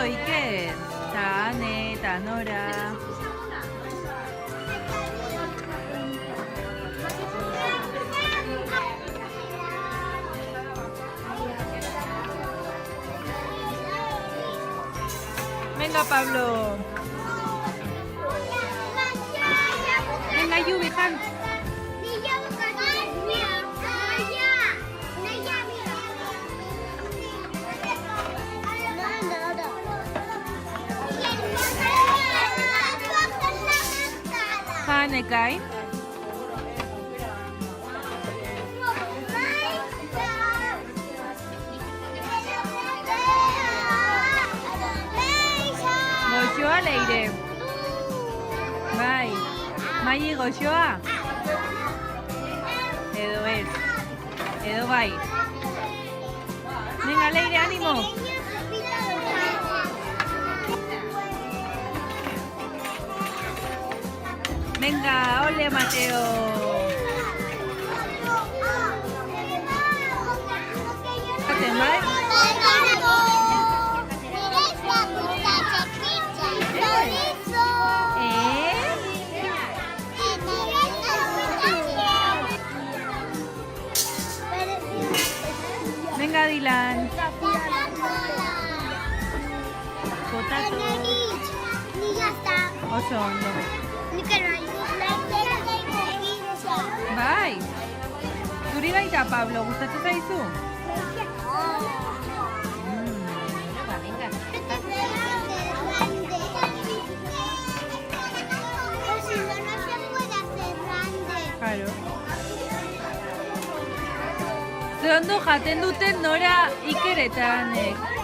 Iker. Eta Ane, eta Nora. Venga, Pablo. Venga, Yubi, Han. Hanekai. Goxoa leire. Bai. Mai goxoa. Edo ez. Edo bai. Venga, leire, ánimo. Venga, ole, Mateo. ¿Bai? Venga, Dylan. Potato. Oso ondo. Bai. Zuri baita, Pablo, gustatzen zaizu? Claro. Ze ondo jaten duten Nora, Iker eta Anek.